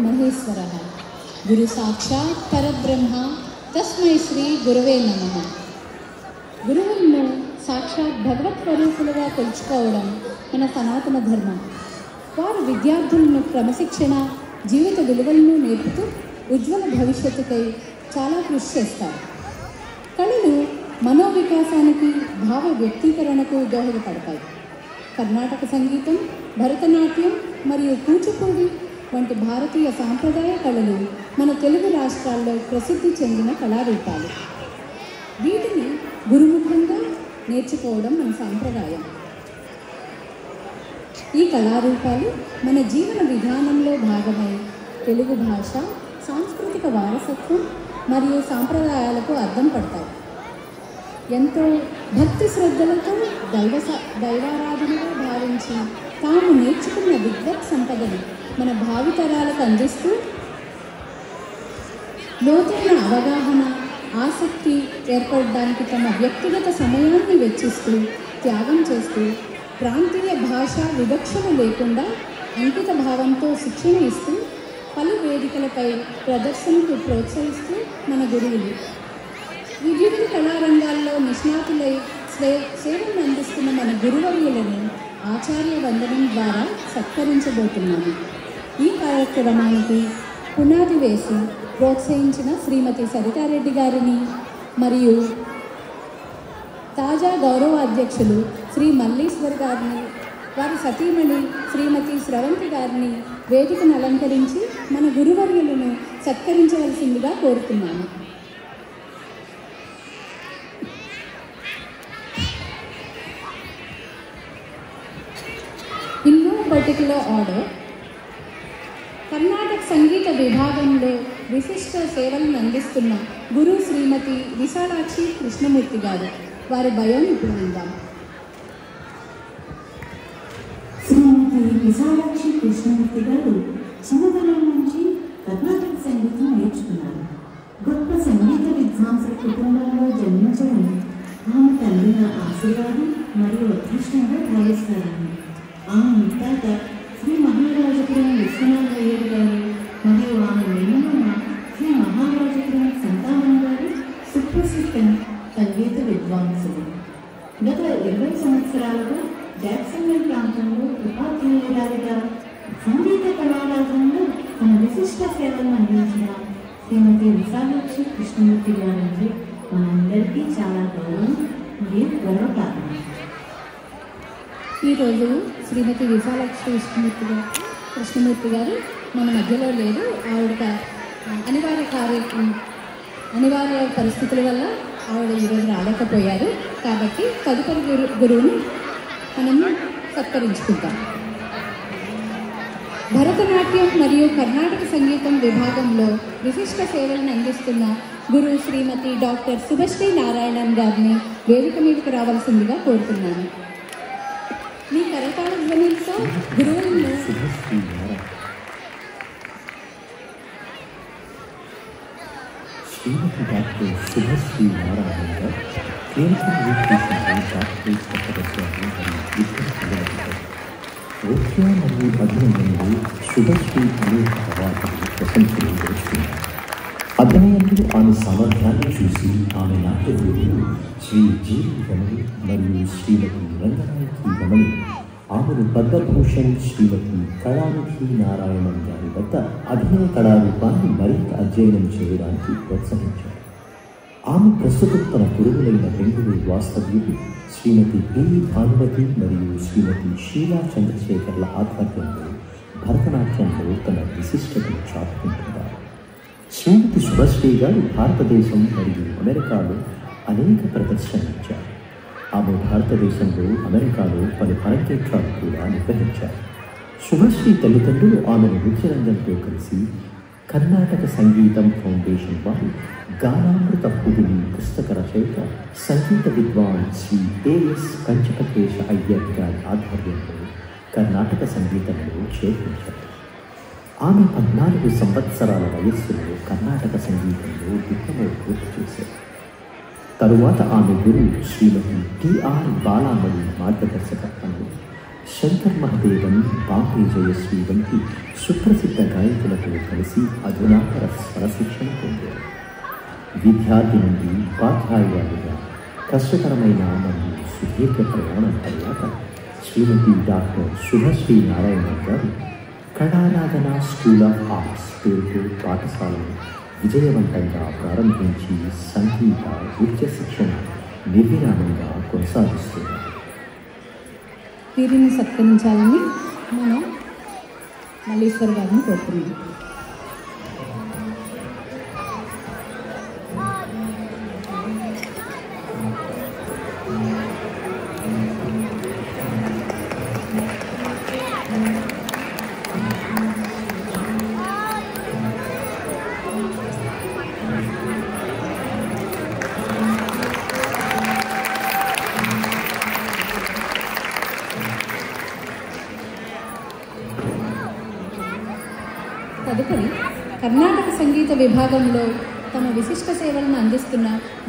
మహేశ్వరః. గురు సాక్షాత్ పరబ్రహ్మ తస్మై శ్రీ గురవే నమః. గురువులను సాక్షాత్ భగవత్ స్వరూపులుగా కొలుచుకోవడం మన సనాతన ధర్మం. వారు విద్యార్థులను క్రమశిక్షణ, జీవిత విలువలను నేర్పుతూ ఉజ్వల భవిష్యత్తుకై చాలా కృషి చేస్తారు. కళలు మనోవికాసానికి, భావ వ్యక్తీకరణకు దోహదపడతాయి. కర్ణాటక సంగీతం, భరతనాట్యం మరియు కూచిపూడి వంటి భారతీయ సాంప్రదాయ కళలు మన తెలుగు రాష్ట్రాల్లో ప్రసిద్ధి చెందిన కళారూపాలు. వీటిని గురుముఖంగా నేర్చుకోవడం మన సాంప్రదాయం. ఈ కళారూపాలు మన జీవన విధానంలో భాగమై తెలుగు భాష, సాంస్కృతిక వారసత్వం మరియు సాంప్రదాయాలకు అద్దం పడతాయి. ఎంతో భక్తి శ్రద్ధలతో దైవారాధనగా భావించి తాము నేర్చుకున్న విద్వత్ సంపదను మన భావితరాలకు అందిస్తూ లోతైన అవగాహన, ఆసక్తి ఏర్పడడానికి తమ వ్యక్తిగత సమయాన్ని వెచ్చిస్తూ, త్యాగం చేస్తూ, ప్రాంతీయ భాషా వివక్షలు లేకుండా అంకిత భావంతో శిక్షణ ఇస్తూ పలు వేదికలపై ప్రదర్శనకు ప్రోత్సహిస్తూ మన గురువులు వివిధ కళారంగాల్లో నిష్ణాతులై సేవలను అందిస్తున్న మన గురువర్యులను ఆచార్య వందనం ద్వారా సత్కరించబోతున్నాము. ఈ కార్యక్రమానికి పునాది వేసి ప్రోత్సహించిన శ్రీమతి సరితారెడ్డి గారిని మరియు తాజా గౌరవ అధ్యక్షులు శ్రీ మల్లీశ్వర్ గారిని, వారి సతీమణి శ్రీమతి స్రవంతి గారిని వేదికను అలంకరించి మన గురువర్యులను సత్కరించవలసిందిగా కోరుతున్నాను. In no particular order, Karnataka సంగీత విభాగంలో విశిష్ట సేవలను అందిస్తున్న గురు శ్రీమతి విశాలాక్షి కృష్ణమూర్తి గారు, వారి బయోని ఇప్పుడు విందాం. శ్రీమతి విశాలాక్షి కృష్ణమూర్తి గారు చిన్నతనం నుంచి కర్ణాటక సంగీతం నేర్చుకున్నారు. గొప్ప సంగీత విద్వాంసుల కుటుంబంలో జన్మించడం ఆమె తల్లిన ఆశీర్వాదం మరియు అదృష్టంగా భావిస్తారని. ఆమె తాత శ్రీ మహారాజపురం విశ్వనాథయ్యర్ గారు మరియు ఆమె మేనమామ శ్రీ మహారాజపురం సంతానం గారు సుప్రసిద్ధ సంగీత విద్వాంసులు. గత 20 సంవత్సరాలుగా జాక్సన్వెల్ ప్రాంతంలో ఉపాధ్యాయురాలిగా సంగీత కళారాధనలో తన విశిష్ట సేవలను అందించిన శ్రీమతి విశాలాక్షి కృష్ణమూర్తి గారంటే మనందరికీ చాలా గౌరవం మరియు గర్వకారణం. ఈరోజు శ్రీమతి విశాలాక్షి కృష్ణమూర్తి గారు మన మధ్యలో లేరు. ఆవిడ అనివార్య పరిస్థితుల వల్ల ఆవిడ ఈరోజు రాలేకపోయారు. కాబట్టి తదుపరి గురువుని మనము సత్కరించుకుంటాం. భరతనాట్యం మరియు కర్ణాటక సంగీతం విభాగంలో విశిష్ట సేవలను అందిస్తున్న గురు శ్రీమతి డాక్టర్ శుభశ్రీ నారాయణన్ గారిని వేదిక మీదకి రావాల్సిందిగా కోరుతున్నాను. మీ కరతాళ ధ్వనులతో గురువులను శ్రీమతి డాక్టర్ శుభశ్రీ నారాయణ గారు క్లినికల్ న్యూట్రిషన్ డాక్టరేట్ పట్టభద్రాలు మరియు ఓకే మరియు అభినందనలు శుభశ్రీ అనేక అవార్డులు ప్రశంసలు గెలుచుకున్నారు. అధ్యయనంలో ఆమె సామర్థ్యాన్ని చూసి ఆమె నాట్య గురువులు శ్రీ జీవి రమణి మరియు శ్రీమతి రంగనాయకి రమణి ఆమెను పద్మభూషణ్ శ్రీమతి కళానిధి నారాయణన్ గారి వద్ద అభినయ కళారూపాన్ని మరింత అధ్యయనం చేయడానికి ప్రోత్సహించారు. ఆమె ప్రస్తుతం తన గురువులైన బెంగళూరు వాస్తవ్యులు శ్రీమతి బి భానుమతి మరియు శ్రీమతి షీలా చంద్రశేఖర్ల ఆధ్వర్యంలో భరతనాట్యంలో తన విశిష్టతను చాటుకుంటున్నారు. శ్రీమతి శుభశ్రీ గారు భారతదేశం మరియు అమెరికాలో అనేక ప్రదర్శనలు ఇచ్చారు. ఆమె భారతదేశంలో, అమెరికాలో పలు అరంగేట్రాలు కూడా నిర్వహించారు. శుభశ్రీ తల్లిదండ్రులు ఆమెను నృత్య రంగంతో కలిసి కర్ణాటక సంగీతం ఫౌండేషన్ వారు గానామృత పువ్వుని పుస్తక రచయిత సంగీత విద్వాన్ శ్రీ ఏఎస్ కంచకకేశ అయ్యర్ గారి ఆధ్వర్యంలో కర్ణాటక సంగీతంలో చేర్పించారు. ఆమె 14 సంవత్సరాల వయస్సులో కర్ణాటక సంగీతంలో డిప్లొమా పూర్తి చేశారు. తరువాత ఆమె గురువు శ్రీమతి టిఆర్ బాలామణి మార్గదర్శకత్వంలో శంకర్ మహదేవన్, బాంబే జయశ్రీ వంటి సుప్రసిద్ధ గాయకులతో కలిసి అధునాతన స్వరశిక్షణ పొందారు. విద్యార్థి నుండి ఉపాధ్యాయురాలుగా కష్టతరమైన మరియు సుదీర్ఘ ప్రయాణం తర్వాత శ్రీమతి డాక్టర్ శుభశ్రీ నారాయణన్ గారు కళారాధన స్కూల్ ఆఫ్ ఆర్ట్స్ పేరుతో పాఠశాలను విజయవంతంగా ప్రారంభించి సంగీత నృత్య శిక్షణ నిర్విరామంగా కొనసాగిస్తున్నారు. వీరిని సత్కరించాలని మనం మల్లేశ్వర్ గారిని కోరుతున్నాం. తదుపరి కర్ణాటక సంగీత విభాగంలో తమ విశిష్ట సేవలను అందిస్తున్న